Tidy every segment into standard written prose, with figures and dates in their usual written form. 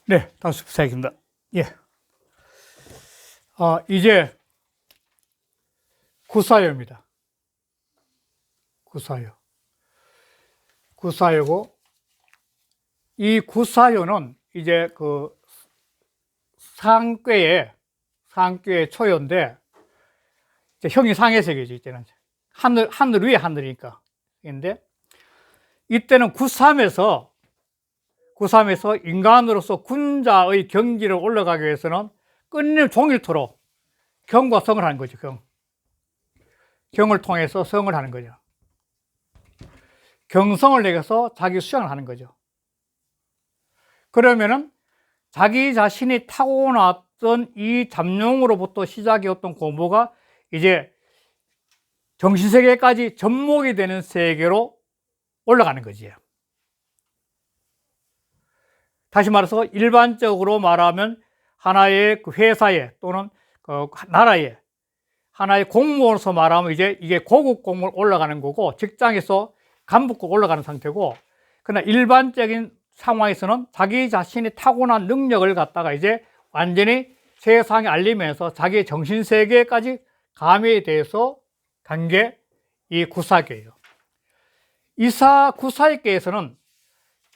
네, 다수 부사입니다. 예. 이제 구사요입니다. 구사요. 구사요고, 이 구사요는 이제 그 상괴의 초요인데, 이제 형이 상해색이죠, 이때는. 하늘 위에 하늘이니까. 근데, 이때는 구삼에서 인간으로서 군자의 경지를 올라가기 위해서는 끊임 종일토록 경과 성을 하는 거죠, 경을 통해서 성을 하는 거죠. 경성을 내서 자기 수양을 하는 거죠. 그러면은 자기 자신이 타고났던 이 잠룡으로부터 시작이었던 공부가 이제 정신세계까지 접목이 되는 세계로 올라가는 거지요. 다시 말해서 일반적으로 말하면 하나의 그 회사에 또는 그 나라에 하나의 공무원으로서 말하면 이제 이게 고급 공무원 올라가는 거고, 직장에서 간부급 올라가는 상태고, 그러나 일반적인 상황에서는 자기 자신이 타고난 능력을 갖다가 이제 완전히 세상에 알리면서 자기의 정신세계까지 감에 대해서 간 게 이 구사계예요. 구사계에서는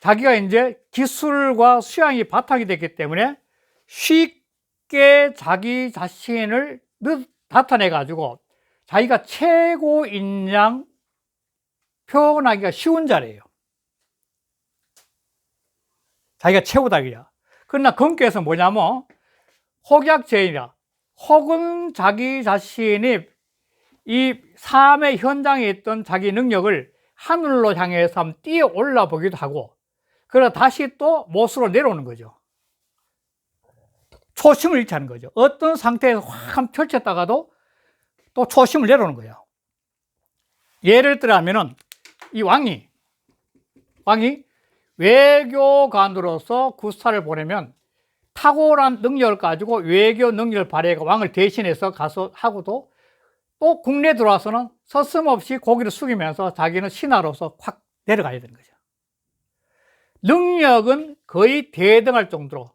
자기가 이제 기술과 수양이 바탕이 됐기 때문에 쉽게 자기 자신을 나타내 가지고 자기가 최고인 양 표현하기가 쉬운 자리예요. 자기가 최고다 그야. 그러나 건께서 뭐냐면 혹약제이라, 혹은 자기 자신이 이 삶의 현장에 있던 자기 능력을 하늘로 향해서 한번 뛰어 올라 보기도 하고, 그러다 다시 또 못으로 내려오는 거죠. 초심을 잃지 않는 거죠. 어떤 상태에서 확 한번 펼쳤다가도 또 초심을 내려오는 거예요. 예를 들자면은 이 왕이 외교관으로서 구사를 보내면 탁월한 능력을 가지고 외교 능력을 발휘해서 왕을 대신해서 가서 하고도, 또 국내에 들어와서는 서슴없이 고개를 숙이면서 자기는 신하로서 확 내려가야 되는 거죠. 능력은 거의 대등할 정도로,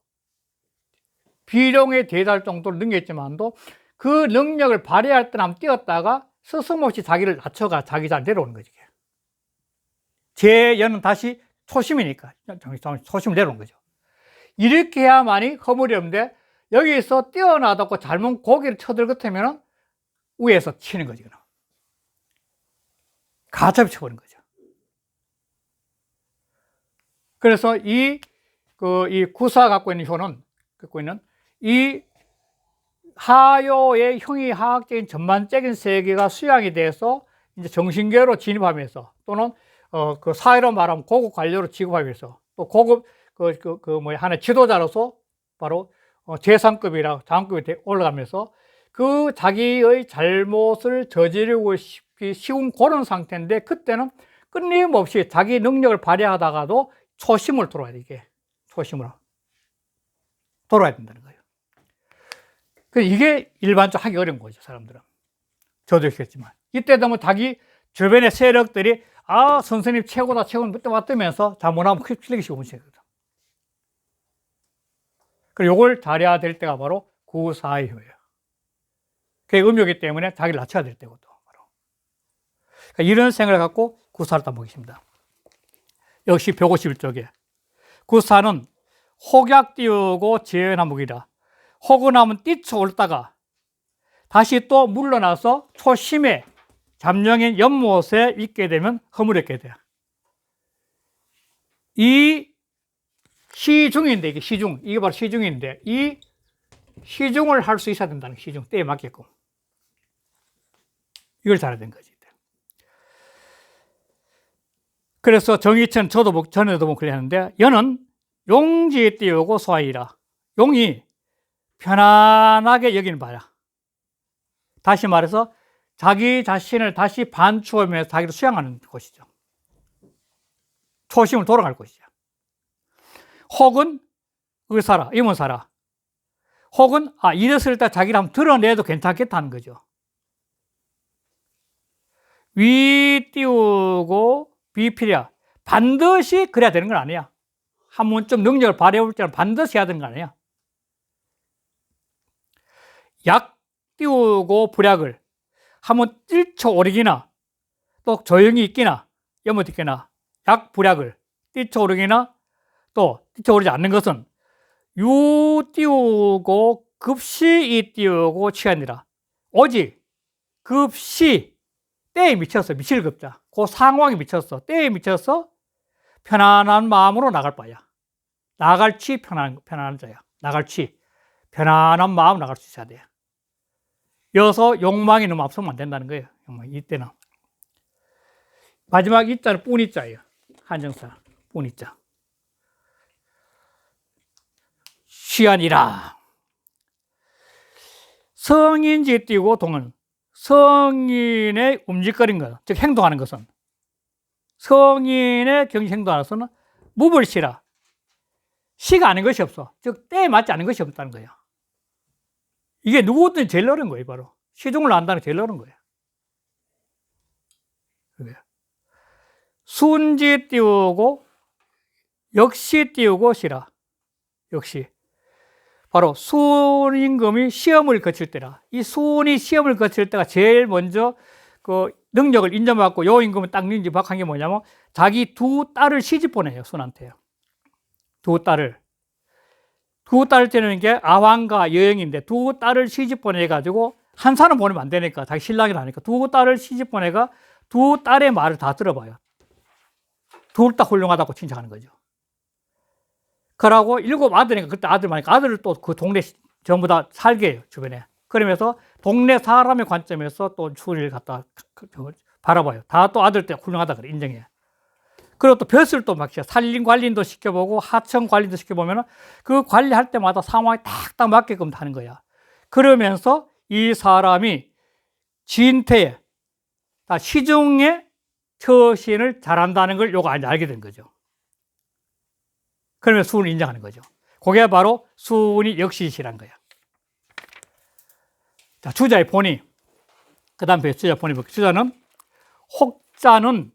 비룡에 대달할 정도로 능력했지만도 그 능력을 발휘할 때는 한번 뛰었다가 서슴없이 자기를 낮춰가 자기 잘 내려오는 거죠. 제연은 다시 초심이니까 초심을 내려오는 거죠. 이렇게 해야만이 허물이 없는데, 여기서 뛰어나다고 잘못 고개를 쳐들것하면 위에서 치는 거죠. 가차비 쳐버리는 거죠. 그래서 이 구사 갖고 있는 이 하요의 형이하학적인 전반적인 세계가 수양이 돼서 이제 정신계로 진입하면서, 또는 그 사회로 말하면 고급 관료로 취급하면서, 또 고급 하나의 지도자로서 바로 제3급이라 장급이 올라가면서 그 자기의 잘못을 저지르고 싶기 쉬운 그런 상태인데, 그때는 끊임없이 자기 능력을 발휘하다가도 초심을 돌아야 돼. 이게 초심으로 돌아야 된다는 거예요. 이게 일반적으로 하기 어려운 거죠, 사람들은. 저도 있겠지만 이때 되면 자기 주변의 세력들이 선생님 최고다 그때 왔다면서 자문하면 휘둘리기 쉬운 거거든. 그리고 이걸 잘해야 될 때가 바로 구사효예요. 그게 음요기 때문에 자기를 낮춰야 될 때고, 또 바로 그러니까 이런 생각을 갖고 구사를 딱 보겠습니다. 역시 151쪽에 구사는 혹약 띄우고 재현한무기라. 혹은 하면 뛰쳐올다가 다시 또 물러나서 초심에 잠룡인 연못에 있게 되면 허물었게 돼요. 이 시중인데, 이게 이게 바로 시중인데, 이 시중을 할 수 있어야 된다는, 시중 때에 맞게끔 이걸 잘해야 된 거지. 그래서 정의천, 전에도 그랬는데, 여는 용지에 띄우고 소화이라. 용이 편안하게 여기는 바야. 다시 말해서 자기 자신을 다시 반추하면서 자기를 수양하는 곳이죠. 초심을 돌아갈 곳이죠. 혹은 의사라, 임원사라. 혹은 이랬을 때 자기를 한번 드러내도 괜찮겠다는 거죠. 위 띄우고 비필이야. 반드시 그래야 되는 건 아니야. 한 번쯤 능력을 발휘해 볼 때는 반드시 해야 되는 거 아니에요? 약 띄우고 불약을 한번 뛰쳐오르기나 또 조용히 있기나 연못 있기나 약 불약을 뛰쳐오르기나 또 뛰쳐오르지 않는 것은 유 띄우고 급시 이 띄우고 취하니라. 오직 급시 때에 미쳤어. 미칠 급자. 그 상황에 미쳤어. 때에 미쳐서 편안한 마음으로 나갈 바야. 나갈 취 편안한 자야. 나갈 취 편안한 마음 나갈 수 있어야 돼. 여기서 욕망이 너무 앞서면 안 된다는 거예요. 이때는 마지막 이자는 뿐이자예요. 한정사 뿐이자. 취하니라. 성인지 띄우고 동은 성인의 움직거린 것, 즉 행동하는 것은 성인의 경시 행동하는 것은 무불시라. 시가 아닌 것이 없어. 즉 때에 맞지 않은 것이 없다는 거예요. 이게 누구든 제일 어려운 거예요. 바로 시중을 안다는 게 제일 어려운 거예요. 순지 띄우고 역시 띄우고 시라. 역시 바로 순임금이 시험을 거칠 때라. 이 순이 시험을 거칠 때가 제일 먼저 그 능력을 인정받고 요 임금은 딱 인정받은 게 뭐냐면 자기 두 딸을 시집 보내요. 순한테요. 두 딸을 데리는 게 아왕과 여행인데 두 딸을 시집 보내가지고 한 사람 보내면 안 되니까 자기 신랑이라 하니까 두 딸을 시집 보내가 두 딸의 말을 다 들어봐요. 둘 다 훌륭하다고 칭찬하는 거죠. 그러고 7 아들이니까 그때 아들 많으니까 아들을 또 그 동네 전부 다 살게 해요. 주변에. 그러면서 동네 사람의 관점에서 또 추리를 갖다 바라봐요. 다 또 아들 때 훌륭하다 그래 인정해. 그리고 또 벼슬 또 막 산림 관리도 시켜보고 하청 관리도 시켜보면 그 관리할 때마다 상황에 딱딱 맞게끔 하는 거야. 그러면서 이 사람이 진퇴에 시중에 처신을 잘한다는 걸 요거 알게 된 거죠. 그러면 수운을 인정하는 거죠. 그게 바로 수운이 역시시란 거야. 자, 주자의 본의. 그 다음 주자 본의 볼게요. 주자는 혹자는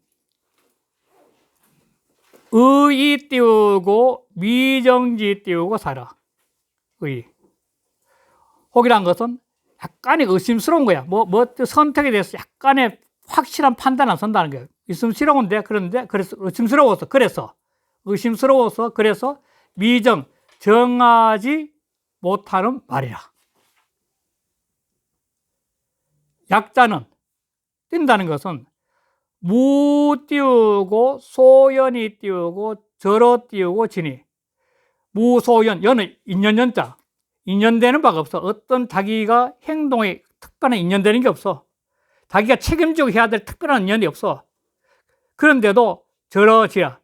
의이 띄우고 미정지 띄우고 살아. 의. 혹이란 것은 약간의 의심스러운 거야. 선택에 대해서 약간의 확실한 판단 안 선다는 거예요. 의심스러운데, 그래서 의심스러워서, 그래서 미정, 정하지 못하는 말이라. 약자는 띈다는 것은 무 띄우고 소연이 띄우고 절어 띄우고 지니. 무소연, 연은 인연연자. 인연되는 바가 없어. 어떤 자기가 행동에 특별한 인연되는 게 없어. 자기가 책임지고 해야 될 특별한 인연이 없어. 그런데도 절어지야.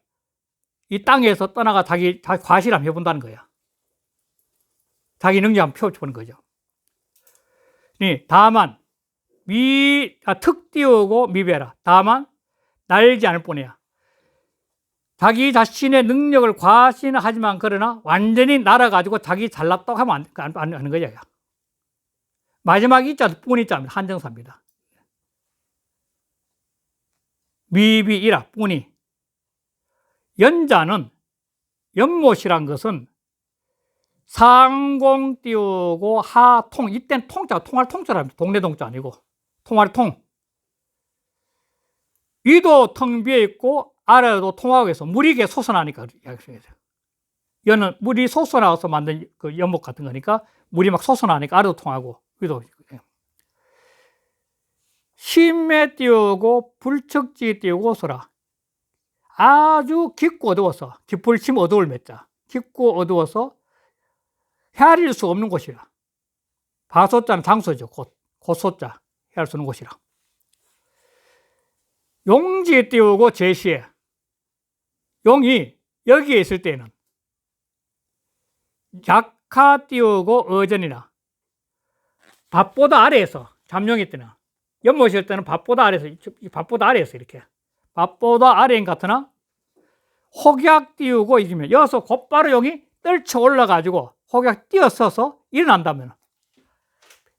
이 땅에서 떠나가 자기 과실 한번 해본다는 거야. 자기 능력 한번 펴보는 거죠. 다만 특 띄우고 미배라. 다만 날지 않을 뿐이야. 자기 자신의 능력을 과신하지만 그러나 완전히 날아가지고 자기 잘났다고 하면 안 하는 거야. 마지막 이자 뿐이자입니다. 한정사입니다. 미비이라 뿐이. 연자는 연못이란 것은 상공 띄우고 하통. 이때는 통자, 통할 통자랍니다. 동네 동자 아니고 통할 통. 위도 텅 비어 있고 아래도 통하고 해서 물이 이게 솟아나니까. 연은 물이 솟아나서 만든 그 연못 같은 거니까 물이 막 솟아나니까 아래도 통하고 위도. 심해 띄우고 불척지 띄우고 소라. 아주 깊고 어두워서 깊을심 어두울 맺자. 깊고 어두워서 헤아릴 수 없는 곳이라. 바소자는 장소죠. 곧소자 헤아릴 수 없는 곳이라. 용지에 띄우고 제시에. 용이 여기에 있을 때는 약하 띄우고 어전이나 밥보다 아래에서 잠룡일 때는 연못일 때는 밥보다 아래에서 이렇게 밥보다 아래인 같으나 혹약 띄우고 이기면 여기서 곧바로 용이 떨쳐 올라가지고 혹약 뛰어서서 일어난다면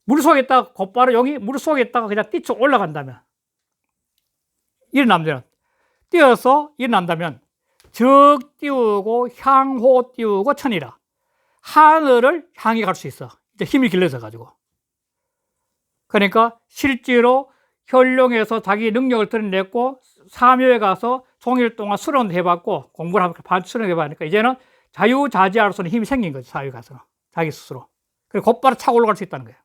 물속에 있다가 곧바로 용이 물속에 있다가 그냥 뛰쳐 올라간다면 일어나면 뛰어서 일어난다면 적 띄우고 향호 띄우고 천이라. 하늘을 향해 갈 수 있어. 이제 힘이 길러져 가지고. 그러니까 실제로 현룡에서 자기 능력을 드러냈고 사묘에 가서 종일 동안 수련을 해봤고 공부를 하고 수련을 해봤으니까 이제는 자유자재할 수 있는 힘이 생긴 거죠. 사회 가서 자기 스스로. 그리고 곧바로 차고 올라갈 수 있다는 거예요.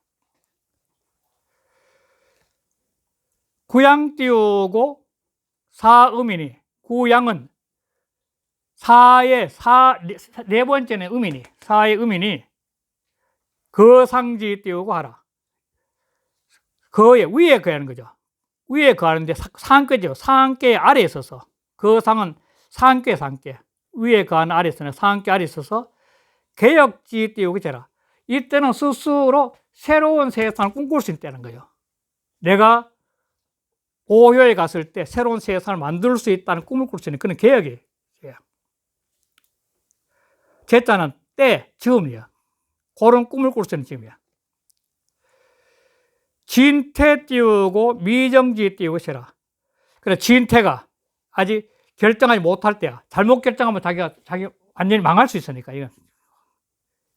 구양 띄우고 사음이니, 구양은 네 번째는 음이니, 사의 음이니 거상지 띄우고 하라. 거에 위에 거하는 거죠. 위에 거하는데 상께죠. 상께 아래에 있어서 거상은 상께 위에 거하는 아래에 있어서 상께 아래에 있어서 개혁지 띄우고 되라. 이때는 스스로 새로운 세상을 꿈꿀 수 있다는 거예요. 내가 고효에 갔을 때 새로운 세상을 만들 수 있다는 꿈을 꿀 수 있는 그런 개혁이에요. 제자는 때, 즈음이야. 그런 꿈을 꿀 수 있는 즈음이야. 진태 띄우고 미정지 띄우고 세라. 그래, 진태가 아직 결정하지 못할 때야. 잘못 결정하면 자기 완전히 망할 수 있으니까, 이건.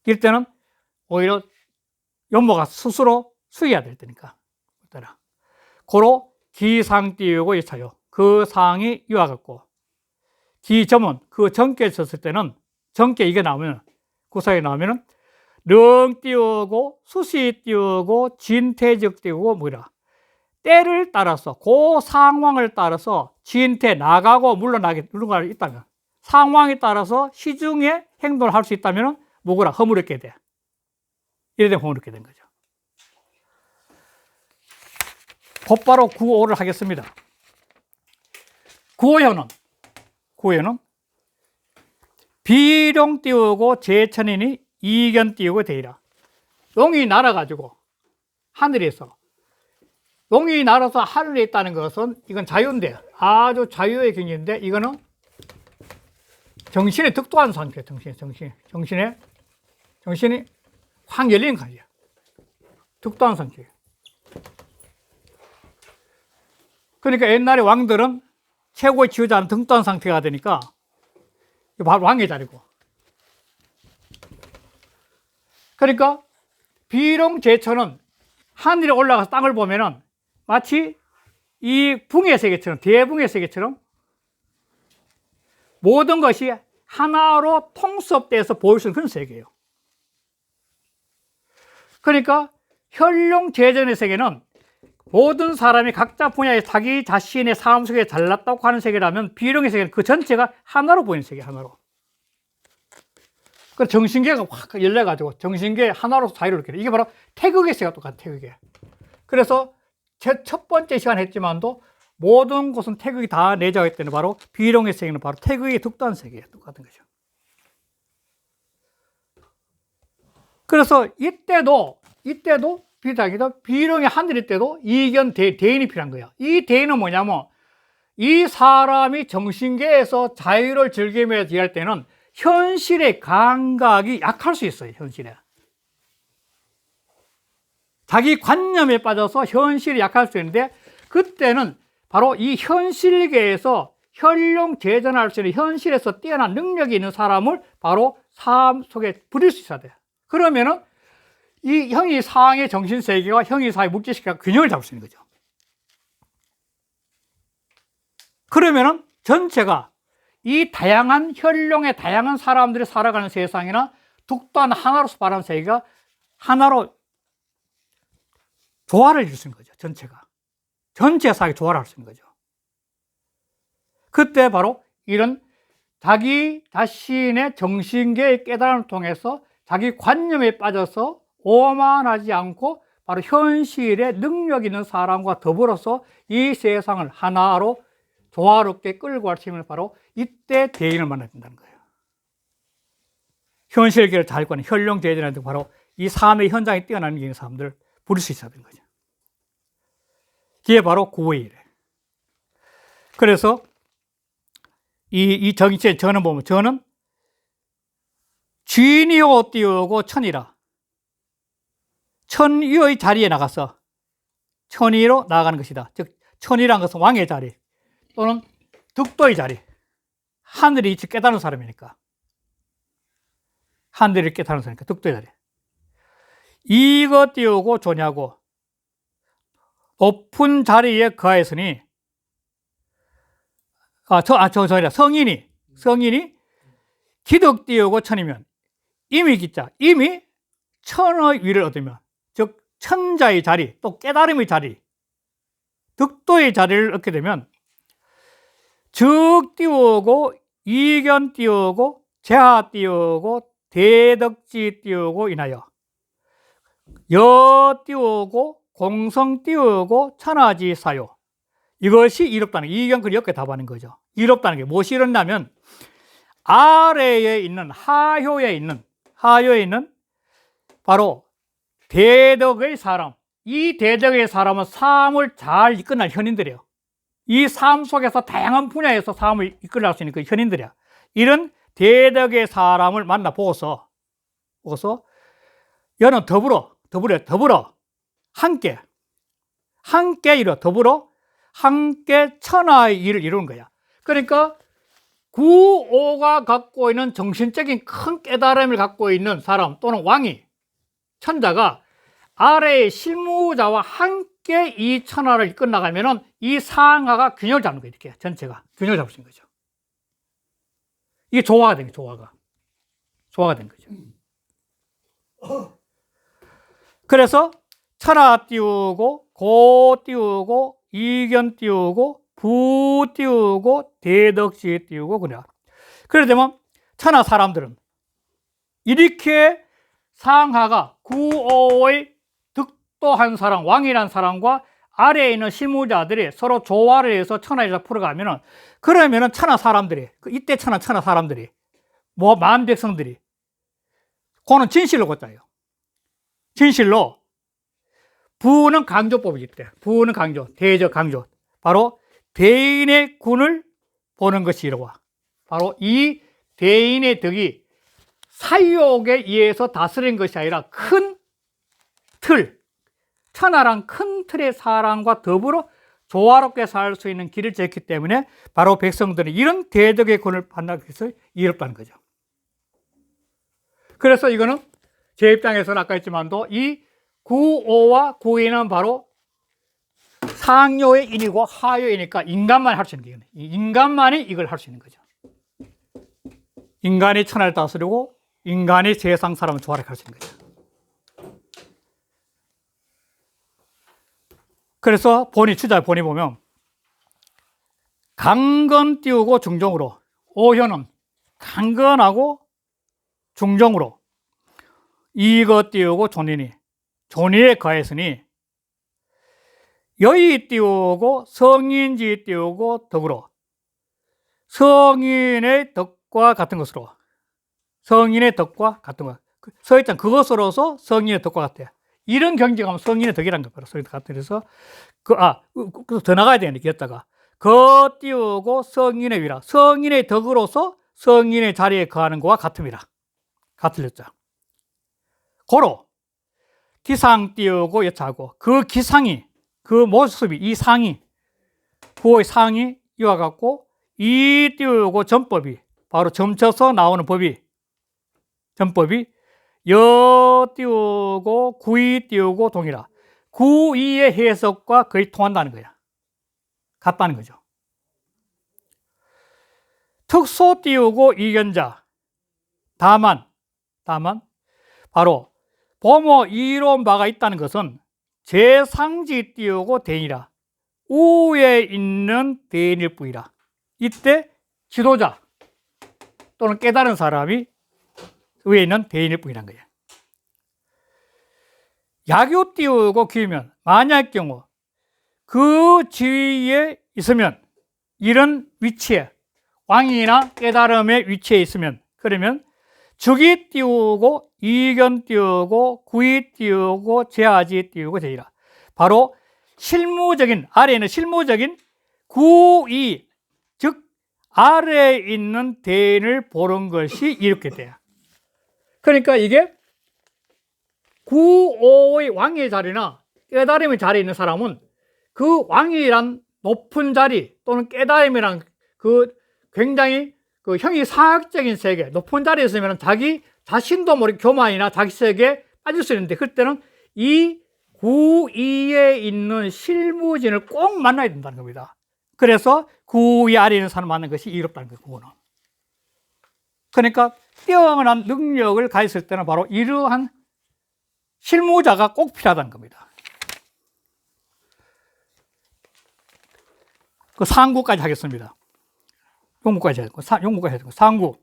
이럴 때는 오히려 연모가 스스로 숙여야 될 때니까. 고로 기상 띄우고 있어요. 그 상이 이와 같고, 기점은 그 정께 있었을 때는, 정께 이게 나오면, 구사에 나오면은, 령 띄우고, 수시 띄우고, 진태적 띄우고, 뭐라. 때를 따라서, 그 상황을 따라서 진태 나가고 물러나게 있다면, 상황에 따라서 시중에 행동을 할 수 있다면, 뭐라, 허물었게 돼. 이래 되면 허물었게 된 거죠. 곧바로 구호를 하겠습니다. 구호현은 비룡 띄우고 제천이니 이견 띄우고 되리라. 용이 날아가지고 하늘에서 용이 날아서 하늘에 있다는 것은 이건 자유인데 아주 자유의 경지인데 이거는 정신의 득도한 상태. 정신이 확 열리는 거예요. 득도한 상태예요. 그러니까 옛날에 왕들은 최고의 지휘자는 등도한 상태가 되니까 바로 왕의 자리고. 그러니까 비룡제천은 하늘에 올라가서 땅을 보면은 마치 이 붕의 세계처럼, 대붕의 세계처럼 모든 것이 하나로 통섭돼서 보일 수 있는 그런 세계예요. 그러니까 현룡제전의 세계는 모든 사람이 각자 분야에 자기 자신의 삶 속에 잘났다고 하는 세계라면 비룡의 세계는 그 전체가 하나로 보이는 세계, 하나로. 그 정신계가 확 열려가지고 정신계 하나로 자유를 느끼는 이게 바로 태극의 세계가 똑같아요, 태극의. 그래서 제 첫 번째 시간 했지만도 모든 곳은 태극이 다 내재하기 때문에 바로 비룡의 세계는 바로 태극의 득도한 세계예요, 똑같은 거죠. 그래서 이때도 비슷하게도 비룡의 하늘일 때도 이견 대인이 필요한 거예요. 이 대인은 뭐냐면 이 사람이 정신계에서 자유를 즐기며 일할 때는 현실의 감각이 약할 수 있어요. 현실에 자기 관념에 빠져서 현실이 약할 수 있는데 그때는 바로 이 현실계에서 현룡제전할 수 있는 현실에서 뛰어난 능력이 있는 사람을 바로 삶 속에 부릴 수 있어야 돼요. 그러면은 이 형이상의 정신세계와 형이상의 물질세계가 균형을 잡을 수 있는 거죠. 그러면은 전체가 이 다양한 현룡의 다양한 사람들이 살아가는 세상이나 득도한 하나로서 바라는 세계가 하나로 조화를 이룰 수 있는 거죠. 전체 사회가 조화를 할 수 있는 거죠. 그때 바로 이런 자기 자신의 정신계의 깨달음을 통해서 자기 관념에 빠져서 오만하지 않고 바로 현실에 능력 있는 사람과 더불어서 이 세상을 하나로 조화롭게 끌고 갈 수 있는 바로 이때 대인을 만나야 된다는 거예요. 현실계를 잘 구하는 현룡대인한테 바로 이 삶의 현장에 뛰어나는 사람들을 부릴 수 있어야 되는 거죠. 그게 바로 구호이래. 그래서 이 정치의 저는 보면 저는 쥐니오 띄우고 천이라. 천의의 자리에 나가서 천의로 나아가는 것이다. 즉 천이란 것은 왕의 자리 또는 득도의 자리, 하늘이 이치 깨달은 사람이니까. 하늘이 깨달은 사람이니까 득도의 자리. 이거 띄우고 조냐고 높은 자리에 거하였으니 성인이 기득 띄우고 천이면 이미 기자 이미 천의 위를 얻으면 즉 천자의 자리 또 깨달음의 자리 득도의 자리를 얻게 되면 즉 띄우고 이견 띄우고 재하 띄우고 대덕지 띄우고 인하여 여 띄우고 공성 띄우고 천하지 사요. 이것이 이롭다는 이견 그 이렇게 답하는 거죠. 이롭다는 게 무엇이 이렇냐면 아래에 있는 하요에 있는 바로 대덕의 사람, 이 대덕의 사람은 삶을 잘 이끌어낼 현인들이에요. 이 삶 속에서 다양한 분야에서 삶을 이끌어낼 수 있는 그 현인들이야. 이런 대덕의 사람을 만나보고서 여는 더불어 함께 천하의 일을 이루는 거야. 그러니까 구오가 갖고 있는 정신적인 큰 깨달음을 갖고 있는 사람 또는 왕이 천자가 아래의 실무자와 함께 이 천하를 이끌어 나가면은 이 상하가 균형을 잡는 거예요. 이렇게 전체가 균형을 잡을 수 있는 거죠. 이게 조화가 된 거예요. 조화가 된 거죠. 그래서 천하 띄우고 고 띄우고 이견 띄우고 부 띄우고 대덕지 띄우고 그래 되면 천하 사람들은 이렇게 상하가 구오의 득도한 사람 왕이란 사람과 아래에 있는 실무자들이 서로 조화를 해서 천하에서 풀어가면은 그러면은 천하 사람들이 이때 천하 사람들이 만 백성들이 그거는 진실로 걷자요. 진실로 부는 강조법이기 때문에 부는 강조, 대적 강조 바로 대인의 군을 보는 것이 이러와 바로 이 대인의 덕이 사욕에 의해서 다스린 것이 아니라 큰 틀, 천하란 큰 틀의 사람과 더불어 조화롭게 살 수 있는 길을 쟀기 때문에 바로 백성들은 이런 대덕의 군을 받는 것이 이롭다는 거죠. 그래서 이거는 제 입장에서는 아까 했지만도 이 구오와 구인은 바로 상요의 인이고 하요의 인이니까 인간만 할 수 있는 거예요. 인간만이 이걸 할 수 있는 거죠. 인간이 천하를 다스리고 인간이 세상 사람을 조화롭게 할 수 있는 거죠. 그래서 주자 본이 보면 강건 띄우고 중정으로 오현은 강건하고 중정으로 이거 띄우고 존인에 거했으니 여의 띄우고 성인지 띄우고 덕으로 성인의 덕과 같은 것으로 성인의 덕과 같은 것 서있잖아 그것으로서 성인의 덕과 같아. 이런 경지가 성인의 덕이란 거예요. 성인의 덕 같은 그래서 더 나가야 되겠네. 기었다가 거 띄우고 성인의 위라 성인의 덕으로서 성인의 자리에 거하는 것과 같음이라 같을렸자. 고로 기상 띄우고 여차하고 그 기상이 그 모습이 이 상이 구의 상이 이와 같고 이 띄우고 전법이 바로 점쳐서 나오는 법이 전법이 여 띄우고 구이 띄우고 동이라 구이의 해석과 거의 통한다는 거야. 같다는 거죠. 특소 띄우고 이견자 다만 바로 보모 이로운 바가 있다는 것은 제상지 띄우고 대인이라 우에 있는 대인일 뿐이라. 이때 지도자 또는 깨달은 사람이 위에 있는 대인일 뿐이란 거예요. 약유 띄우고 기우면 만약의 경우 그 지위에 있으면 이런 위치에 왕이나 깨달음의 위치에 있으면 그러면 즉이 띄우고 이견 띄우고 구이 띄우고 제하지 띄우고 제이라 바로 실무적인 아래에는 실무적인 구이 즉 아래에 있는 대인을 보는 것이 이렇게 돼요. 그러니까 이게 구오의 왕의 자리나 깨달음의 자리에 있는 사람은 그 왕이란 높은 자리 또는 깨달음이란 그 굉장히 그 형이 상학적인 세계, 높은 자리에 있으면 자기 자신도 모르게 교만이나 자기 세계에 빠질 수 있는데, 그때는 이 구위에 있는 실무진을 꼭 만나야 된다는 겁니다. 그래서 구위 아래에 있는 사람을 만나는 것이 이롭다는 거예요, 그거는. 그러니까 뛰어난 능력을 가졌을 때는 바로 이러한 실무자가 꼭 필요하다는 겁니다. 그 상구까지 하겠습니다. 용구까지 해야 되고, 용구까지 해야 되고, 상구.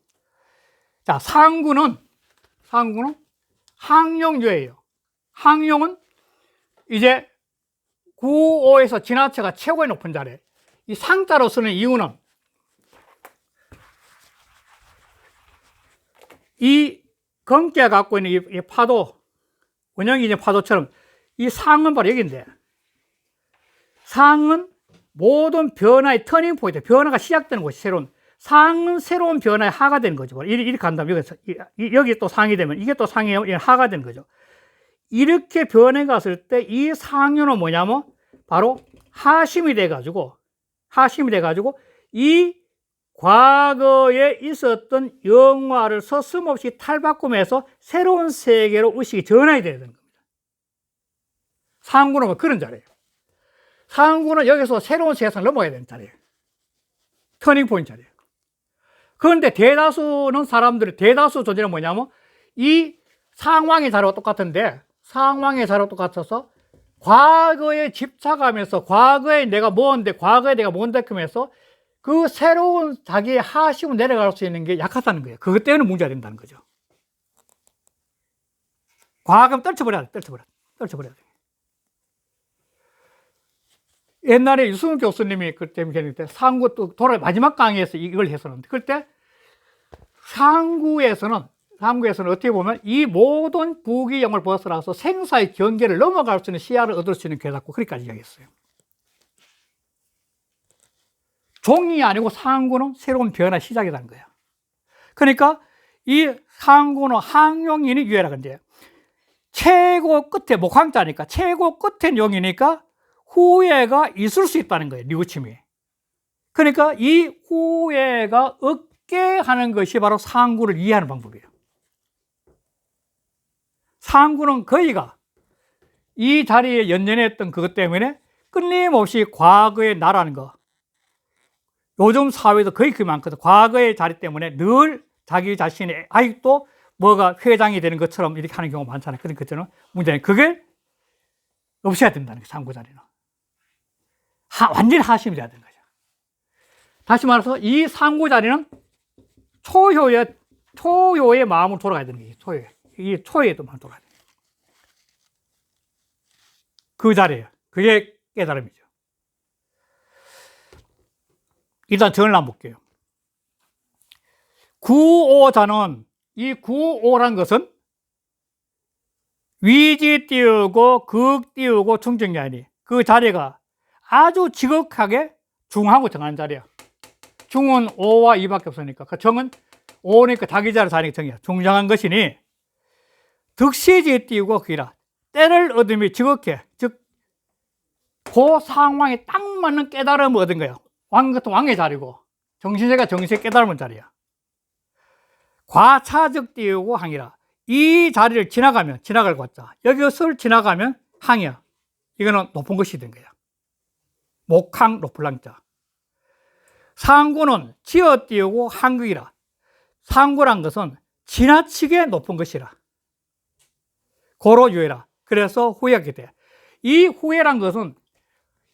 자, 상구는 항용유예요. 항용은 이제 9,5에서 진화체가 최고의 높은 자리. 이 상자로 쓰는 이유는 이 검기가 갖고 있는 이 파도, 원형이 이제 파도처럼 이 상은 바로 여기인데, 상은 모든 변화의 터닝 포인트, 변화가 시작되는 곳이 상은 새로운 변화의 하가 되는 거죠. 이렇게 간다면 여기 또 상이 되면 이게 또 상이 하가 되는 거죠. 이렇게 변해 갔을 때 이 상류는 뭐냐면 바로 하심이 돼가지고 이 과거에 있었던 영화를 서슴없이 탈바꿈해서 새로운 세계로 의식이 전환이 돼야 되는 겁니다. 상구는 그런 자리예요. 상구는 여기서 새로운 세상을 넘어가야 되는 자리예요. 터닝 포인트 자리예요. 그런데 대다수 존재는 뭐냐면 이 상황의 자리와 똑같아서 과거에 집착하면서 과거에 내가 뭔데 하면서 그 새로운 자기의 하심을 내려갈 수 있는 게 약하다는 거예요. 그것 때문에 문제가 된다는 거죠. 과거는 떨쳐버려야 돼. 옛날에 유승훈 교수님이 그때 상구 또 마지막 강의에서 이걸 했었는데, 그때 상구에서는 어떻게 보면 이 모든 부귀영을 벗어나서 생사의 경계를 넘어갈 수 있는 시야를 얻을 수 있는 괴답고, 그렇게까지 이야기했어요. 종이 아니고 상구는 새로운 변화 시작이라는 거예요. 그러니까 이 상구는 항용인이 유해라고 하는데, 최고 끝에 목항자니까 최고 끝엔 용이니까 후회가 있을 수 있다는 거예요, 뉘우침이. 그러니까 이 후회가 없게 하는 것이 바로 상구를 이해하는 방법이에요. 상구는 거의가 이 자리에 연연했던 그것 때문에 끊임없이 과거에 나라는 거, 요즘 사회도 거의 그게 많거든. 과거의 자리 때문에 늘 자기 자신이 아직도 뭐가 회장이 되는 것처럼 이렇게 하는 경우가 많잖아요. 그런 것들은 문제는 그게 없어야 된다는 거예요, 상구 자리는. 완전히 하심이 돼야 되는 거죠. 다시 말해서 이 상구 자리는 초효의 마음으로 돌아가야 되는 거예요. 이 초효의 마음으로 돌아가야 돼요. 그 자리예요. 그게 깨달음이죠. 일단 전을 한번 볼게요. 9,5자는, 이 9,5란 것은 위지 띄우고 극 띄우고 중정이 아니, 그 자리가 아주 지극하게 중하고 정하는 자리야. 중은 5와 2밖에 없으니까, 그 정은 5니까 자기 자리 4니까 정이야. 중정한 것이니 득시지 띄우고 극이라, 때를 얻음이 지극해, 즉 그 상황에 딱 맞는 깨달음을 얻은 거예요. 왕 같은 왕의 자리고, 정신세가 정신의 깨달음의 자리야. 과차적 띄우고 항이라, 이 자리를 지나갈 것 같다. 여기서 지나가면 항이야. 이거는 높은 것이 된 거야. 목항 높을 항자. 상구는 지어 띄우고 항극이라, 상구란 것은 지나치게 높은 것이라. 고로 유해라. 그래서 후회하게 돼. 이 후회란 것은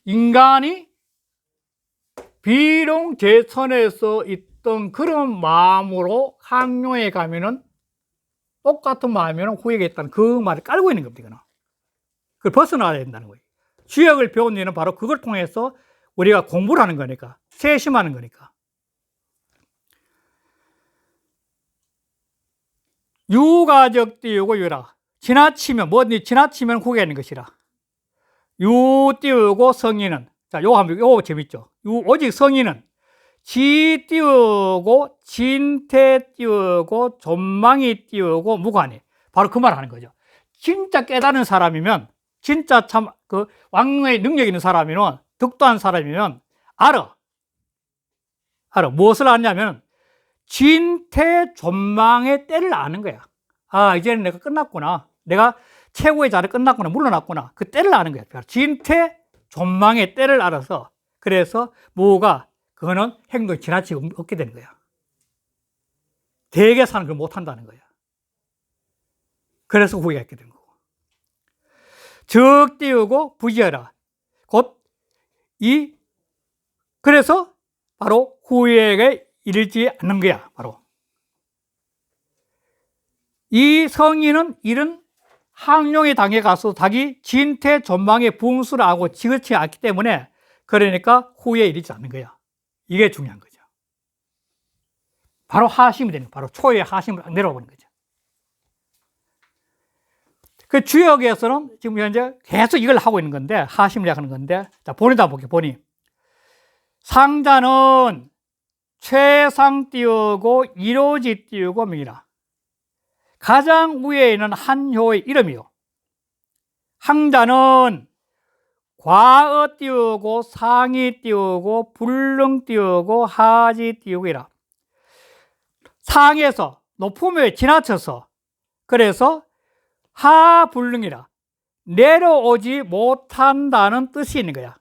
인간이 비룡제천에서 있던 그런 마음으로 항룡에 가면은 똑같은 마음이면 후회가 있다는 그 말을 깔고 있는 겁니다. 이거는. 그걸 벗어나야 된다는 거예요. 주역을 배운 이유는 바로 그걸 통해서 우리가 공부를 하는 거니까, 세심하는 거니까. 유가적 띄우고 유라. 지나치면 후회가 있는 것이라. 유 띄우고 성인은, 자, 요거 재밌죠? 오직 성인은 지 띄우고 진태 띄우고 존망이 띄우고 무관이. 바로 그 말 하는 거죠. 진짜 깨달은 사람이면, 진짜 참 그 왕의 능력 있는 사람이면, 득도한 사람이면 알아. 무엇을 아냐면 진퇴존망의 때를 아는 거야. 아, 이제는 내가 끝났구나. 내가 최고의 자리 끝났구나. 물러났구나. 그 때를 아는 거야. 진퇴존망의 때를 알아서, 그래서 뭐가, 그거는 행동이 지나치게 없게 되는 거야. 대개사는 그걸 못한다는 거야. 그래서 후회가 있게 된 거고. 적띄우고 부지하라. 그래서 바로 후회에 이르지 않는 거야. 바로. 이 성인은 이런 항룡의 당에 가서 자기 진퇴존망의 붕수를 하고 지그치 않기 때문에, 그러니까 후회에 이르지 않는 거야. 이게 중요한 거죠. 바로 하심이 되는 거야. 바로 초의 하심을 내려오는 거죠. 그 주역에서는 지금 현재 계속 이걸 하고 있는 건데, 하심을 하는 건데, 자, 본이다 볼게요. 본이. 상자는 최상 띄우고 이로지 띄우고 명이라. 가장 위에 있는 한효의 이름이요. 항자는 과어 띄우고 상이 띄우고 불능 띄우고 하지 띄우고이라. 상에서 높음에 지나쳐서, 그래서 하불능이라 내려오지 못한다는 뜻이 있는 거야.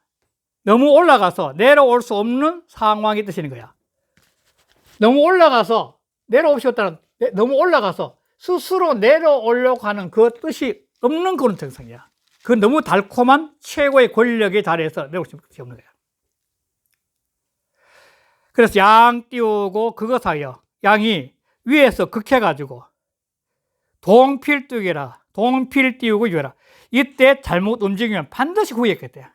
너무 올라가서 내려올 수 없는 상황이 뜻이 있는 거야. 너무 올라가서 내려올 수 없다는, 너무 올라가서 스스로 내려오려고 하는 그 뜻이 없는 그런 증상이야. 그 너무 달콤한 최고의 권력의 자리에서 내려올 수 없는 거야. 그래서 양 띄우고 그것 하여, 양이 위에서 극해가지고 동필 띄우고 유해라. 이때 잘못 움직이면 반드시 후회했겠대.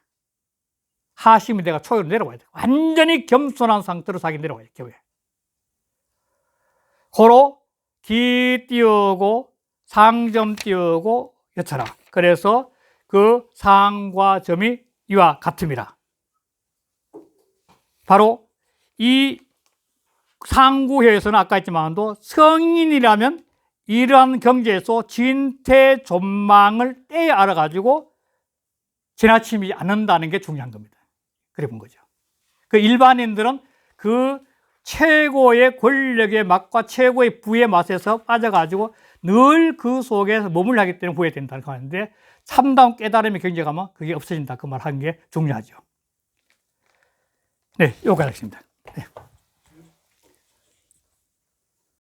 하심이 내가 초유로 내려와야 돼. 완전히 겸손한 상태로 자기 내려와야 돼. 교회. 고로 기 띄우고 상점 띄우고 여쳐라. 그래서 그 상과 점이 이와 같음이라. 바로 이 상구회에서는 아까 했지만도 성인이라면 이러한 경지에서 진퇴존망을 떼 알아가지고 지나치지 않는다는 게 중요한 겁니다. 그래 본 거죠. 그 일반인들은 그 최고의 권력의 맛과 최고의 부의 맛에서 빠져가지고 늘 그 속에서 머물러 하기 때문에 후회된다고 하는데, 참다운 깨달음의 경지에 가면 그게 없어진다. 그 말 하는 게 중요하죠. 네, 여기까지 하겠습니다. 네.